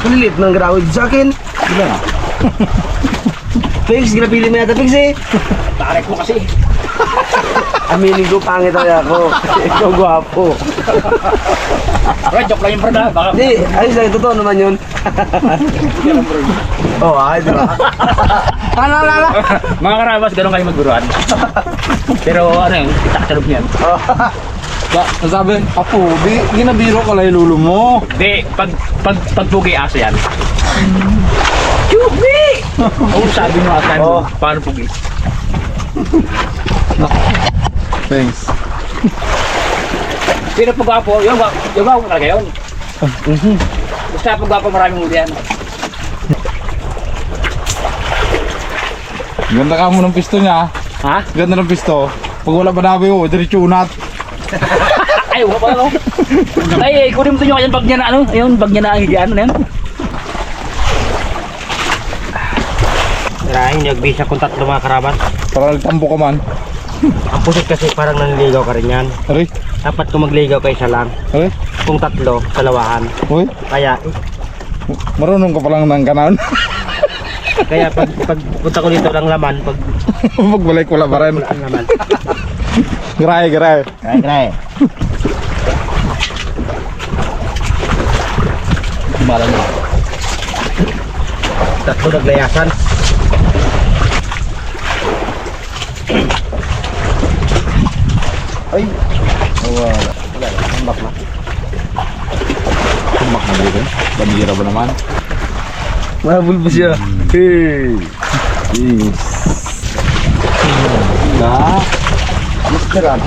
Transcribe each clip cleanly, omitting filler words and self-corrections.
Lilit ng grawid sa akin. Diba nga? Pigs, ginapili mo yata Pigs eh. Tarik mo kasi. Aminin ko, pangit talaga ako. Ikaw gwapo. Bro, joke lang yung bro na. Baka... Hindi, ayos lang, totoo naman yun. Oo, ay, diba? Ala. Mga karabas, ganun kayo magburuan. Pero ano yun, itak sa loob niyan. Sabi, Apo, ginabiro ko lang yung lulo mo. Hindi, pag pugi aso yan. Chubi! Oo, sabi mo asan. Oh. Paano pugi? Thanks. Pero pag gwapo, yung gwapo talaga yun. Basta pag gwapo maraming huli yan. Ganda ka mo ng pisto niya. Ha? Ganda ng pisto. Pag wala ba nabi mo, diretso unat. Ay, wala pa ano? Ay, kunin mo ito yung bag niya na ano? Ayun, bag niya na higaan na yan. Maraming nagbisa kung tatlo mga karabat. Para nagtampo ka man. Ang pusit kasi parang nanliligaw ka rin yan. Aray, Dapat kung magligaw ka isa lang. aray, Kung tatlo, dalawahan. uy. Kaya Marunong ka palang ng kanan. pag punta ko dito ng laman, pag Pagbalik wala pa rin. wala ang laman. Garay. Kaya. Malang mo. Tatlo naglayasan. Ay. Wala. Tambak na. Tumbak na dito. Bandira ba naman? Mahabol pa siya. Hey. Yes. Na. Masarap.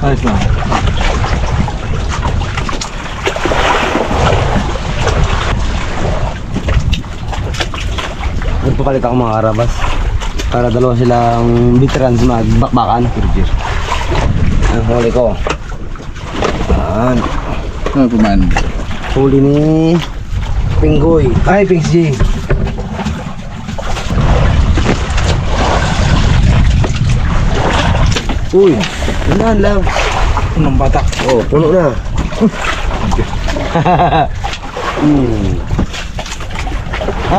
Ayos lang. Nagpapalit ako mga karabas. Para dalawa silang veterans magbakbakan. Ang huli ko. Yan. Ano pa man? Huli ni Pinggoy. Ay, Pings G. Uy, yan lang. Unang batak. Oh, puno na.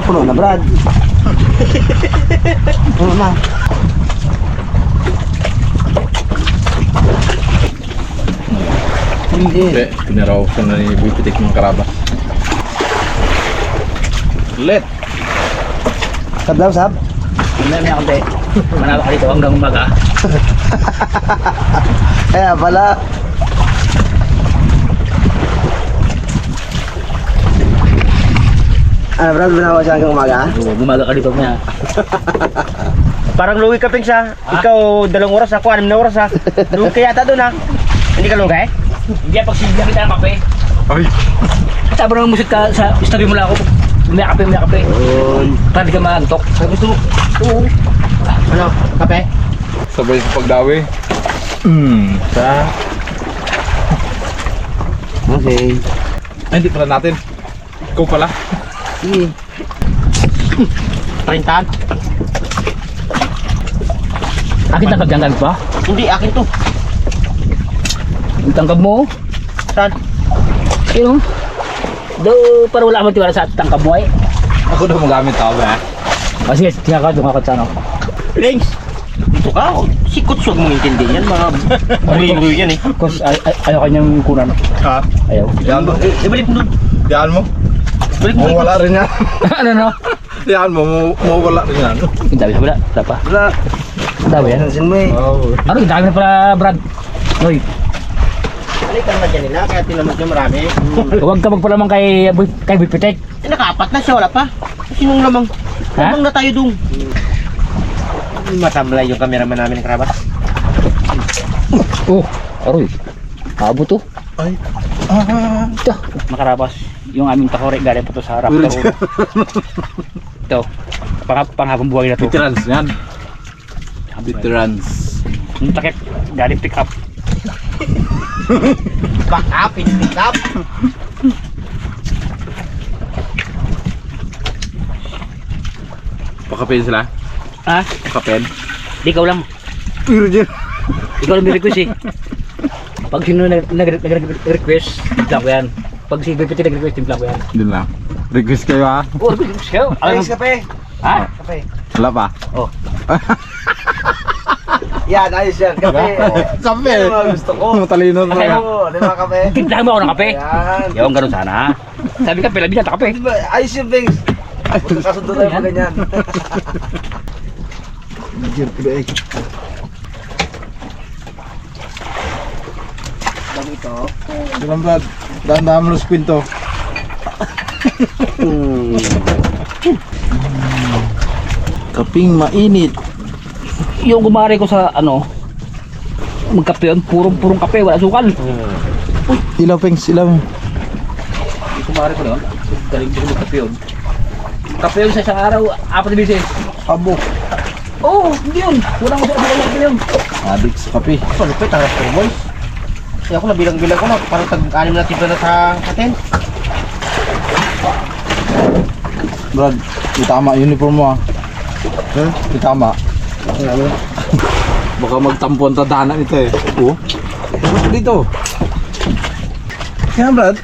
Puno na, Brad. Puno na. Hindi. Pinaraw ko na ni Bipitik ng karabas. Let. Sab daw, sab. May akong manalo ka dito hanggang umaga. Kaya pala. Ano, Brad, binawa siya hanggang umaga? Umaga ka dito niya. Parang luwi ka, Pings, ha? Ikaw, 2 oras, ako 6 na oras, ha? Luwi ka yata doon, ha? Hindi ka luwi? Hindi pag sinigyan kita ng kape. Ay. Sabi ng musik ka sa studio mo lang ako. May kape. Para di ka maantok. Gusto mo? Oo. Ano? Kape? Sabay sa pagdawi. Sa. Okay. Ay, hindi pala natin. Ikaw pala. Sige. 30? Akin tangkab dyan gamit ba? Hindi, akin to. Yung tangkab mo. Saan? Yun. Daw para wala akong tiwala sa tangkab mo eh. Ako daw magamit ako ba? Kasi doon ka sa ano. Pings! Dito ka, sikot suwag mong intindi yan, mga buri-buri yan, eh. Kasi ayaw kanyang kunan. Ha? Ayaw. Yan mo. Balik mo doon. Yan mo. Balik mo. Mawala rin yan. Ano no? Yan mo. Mawala rin yan. Yung dami sa wala. Wala pa. Wala. Dami yan. Pansin mo, eh. Oh. Ano yung dami na pala Brad? Hoy. Balikan na dyan nila, kaya tinamot nyo marami. Huwag ka magpalamang kay Bipitek. Eh, nakaapat na siya, wala pa. Sinong lamang? Ha? Lamang na tayo doon. Matamlay yung cameraman namin ng karabat. Oh, aroy. Habo to. Ay. Ito. Makarabas. Yung aming takore galing pa to sa harap. Ito. Panghapong buhay na to. Veterans yan. Veterans. Ang takip. Galing pick up. Back up, pick up. Pakapin sila. Ha? Pakapin. Di ikaw lang. Pero dyan. Ikaw lang may request eh. Pag sino nag-request, timpla ko yan. Pag si Gupit nag-request, timpla ko yan. Dun lang. Request kayo ha. Oh, request kayo. Ayos kape. Ha? Kape. Wala pa. Oh. Yan, ayos yan. Kape. Kape. Yan ang mga gusto ko. Matalino na. Kaya Oo, di ba kape? Timplahan mo ako ng kape. Yan. Yung ganun sana. Sabi ka, pila binata kape. Di ba, ayos yung things. Kasundo tayo pa ganyan. Dito. Dalam Brad. Dahan-dahan mo los kwento. Kaping mainit. Yung gumari ko sa ano, magkape yun, purong kape, wala sukal. Ilaw pengs, ilaw. Yung gumari ko yun, galing ko magkape yun. Kape yun sa isang araw, 4 beses. Abo. Oo, hindi yun. Walang ko sa kape yun. Adik sa kape. Ito, lupit. Ang restaurant boys. Kaya ako nabilang-bilang ko na. Parang tag-anim na tiba na sa atin. Brad, itama uniform mo ah. Itama. Baka magtampo ang tadhana nito eh. Oh. Basta dito. Kaya Brad,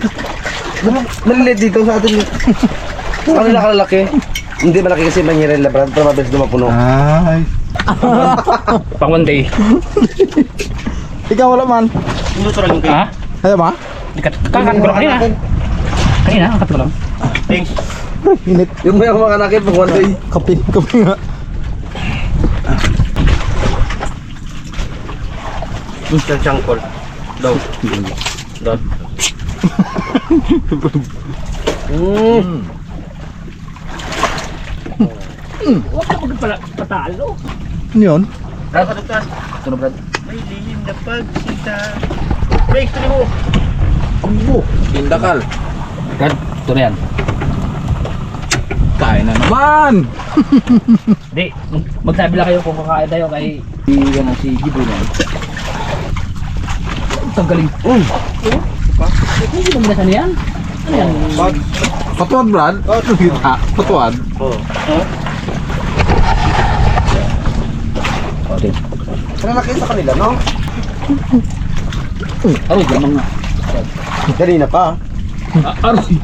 Malilit dito sa atin. Ano na kalalaki? Hindi malaki kasi manyerel na brand. Pero mabilis lumapuno. ay. Pang one day. Ikaw wala man. Luto lang yung cake. Ha? Ayaw ba? Kakakat ko lang kanina. Kanina, kakat ko lang. Thanks. Init. Yung may mga anak pag one day. Kape, kape nga. Instant changkol. Daw. Dot. Huwag ka pala patalo. Ano yun? Brad, kadugtas. Ito na Brad. May lihim na pagsita. Break, tuloy mo. Abo. Indakal. Brad, ito na yan. Kain na naman. Hindi, magsabi lang kayo kung kakain tayo kay si Gibo na. Ang galing. Hindi naman nasan yan. Ano yan? Patuwad Brad. Kita. Patuwad. Oo. Okay. Ano nakita kanila, no? Aroy, lamang nga. Kanina pa. Aroy.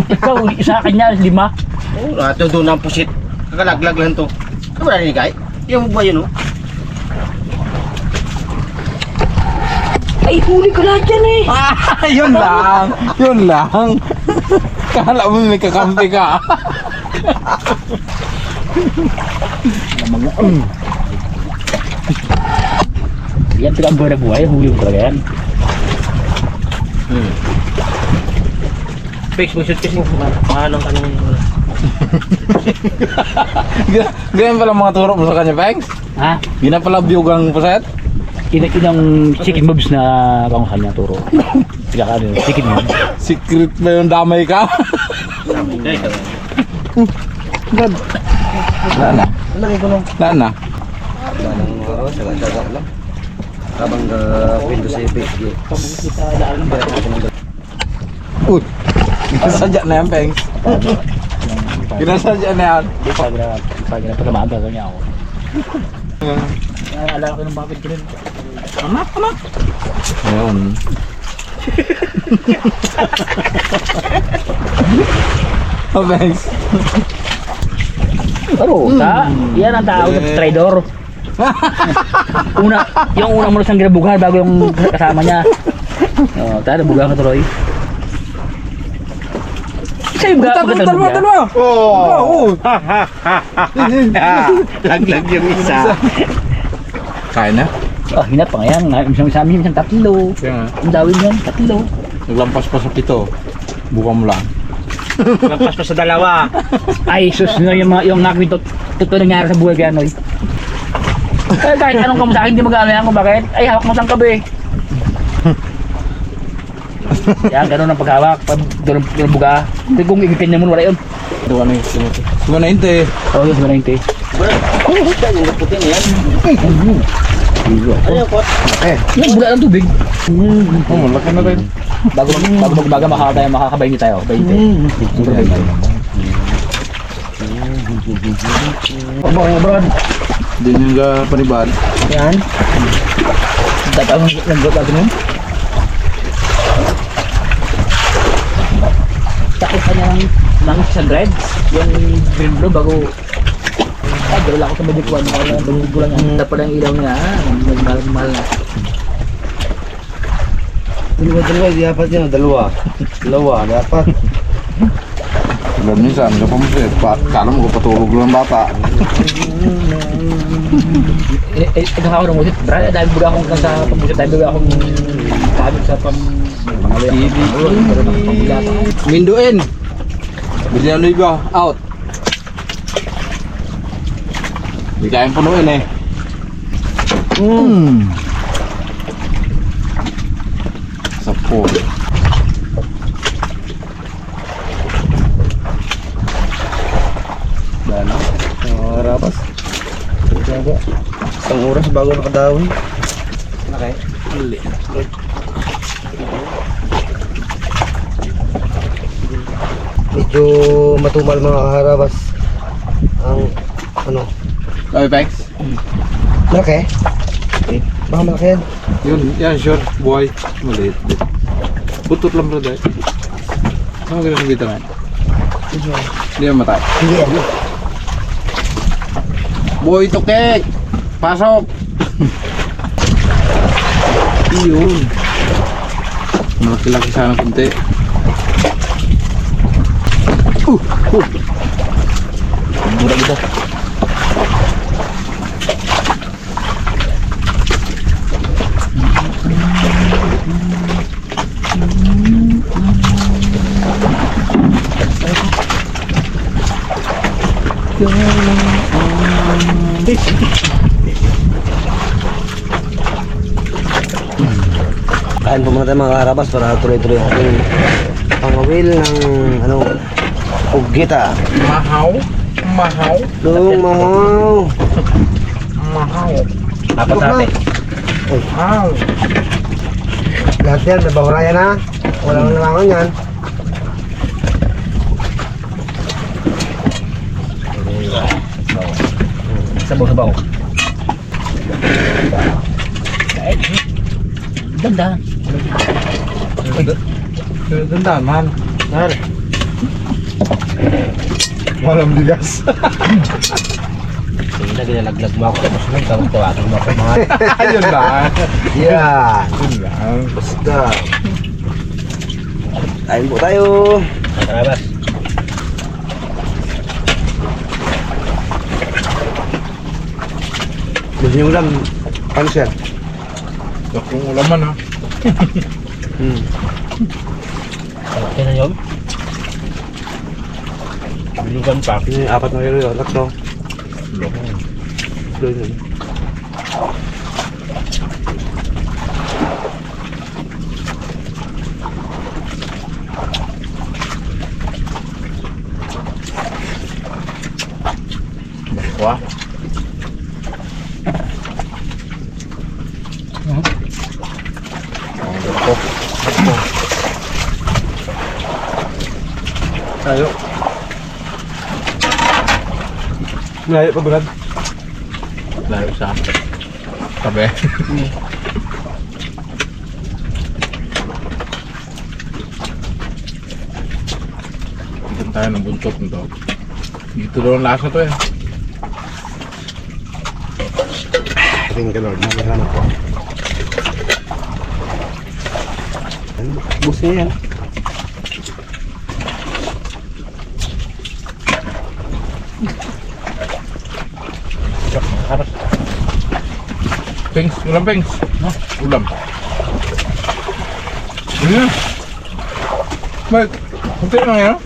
Ikaw, isa kanya, 5. Oo, ito doon ang pusit. Kakalaglag lang to. Ano ba narinig ay? Yung ba yun, oh? Ay, huli ko lahat yan eh. Yun lang. Yun lang. Kala mo may kakampi ka. Lamang nga. Yan, tigang buhay na buhay. Huli ko talaga yan. Fix mo shoot kasi anong Ganyan pala mga turo mo sa kanya, Banks. Ha? Gina pala biyugang puset. Inang chicken moves na kung kanya turo. Tiga ka rin, chicken moves. Secret ba yung damay ka? God. Wala na. Lagi ko nung Wala na. saga lang. Habang Windows 7 Uy. Kinasadya na yan, Banks. Kinasadya na yan. Pag pagkamaga ko niya ako. Alala ko ng bakit ko rin. Anak. Ayun. Oh, Banks. Pero, yan ang tawag ng trader. Yung unang muna siyang ginabugahan bago yung kasama niya. Tayo, nabugahan ka tuloy. Isa yung Dalawa. Oh! Oo. Laglag yung isa. Kain na. Hinat pa nga yan. Isang amin, isang 3. Kaya nga. Ang dawin yan, 3. Naglampas pa sa 7. Buka mo lang. Lampas pa sa 2. Ay, sus, no, yung nakwento, totoo nangyari sa buhay kaya, Noy. Kahit anong kamo sa akin, hindi mag-ano yan kung bakit. Ay, hawak mo sang kabe. Yan, ganun ang paghawak. Pag doon buga. Kasi kung ikikin niya mo, wala yun. Duwa na yun. Duwa na yun, te. Oo, yun, 190. Yung puti niyan. Ano yung kot? Yung bula ng tubig. Oh, malaki na rin. Bago magbaga makakabayin tayo. 20. Pabong abroad. Hindi nyo ka panibad. Yan. Tatawag ng goat natin yun. Takot ka niya ng sa dreads. Yung green blue bago... Ay, gawala ako sa medikuan. Bago lang yan. Tapos lang ilaw niya. Mahal na. Dalawa, di dapat yan. Dalawa, dapat. Alam niyo saan ka pamusit. Kala mo ko patulog lang bata. Ikaw ng musit. Brad, dahil buga akong sa pamusit. Dahil buga akong kabit sa Minduin. Bilyan ba? Out. Hindi kayang punuin eh. Sapo. Dala. Rapas. Isang oras bago nakadawin. Okay. Medyo matumal mga kaharabas. Ang ano? Okay, Pex. Malaki? Baka malaki yan. Yun, yan, sure. Buhay. Maliit. Putot lang bro dahil. Ano ka na bita man? Hindi yan matay. Hindi yan. Boy, tukek! Pasok! Iyon. Malaki-laki sana kunti. mura dito. Kain po muna tayo mga karabas para tuloy-tuloy ang ating pangawil ng ano, ugita. Mahaw? Mahaw? Dung mahaw. Mahaw? Apat na ate. Mahaw? Lahat yan, nabahurayan na. Walang nalangan yan. Sabaw-sabaw. Ganda. Ganda man. Nal. Walang bigas. Sige na, ginalaglag mo ako. Tapos nung tawag-tawagin mo ako mga... Ayun lang. Yan. Yun lang. Basta. Kain po tayo. Karabas. Gusto niyo ulam? Paano siya? Dakong ulaman ha. Okay na yun. Bilugan pa. Apat na kilo yun. Tatlo. Doon. Wah. Tayo. Layo pa Brad. Layo sa tabi. Tignan tayo ng buntot nito. Dito daw ang lasa to eh. Thank you Lord. Naghahanap ko. Bus niya yan. Pengs, ulam pengs. Ulam. Ano? Baik, kunti lang yan.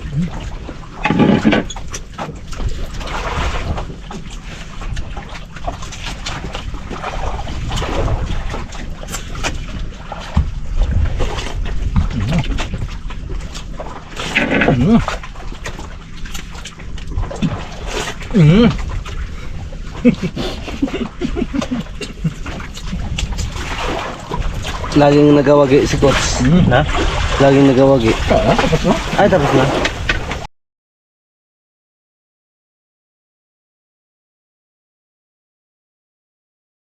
laging nagawagi si Coach. Na? Laging nagawagi. Tapos na. Ay, tapos na.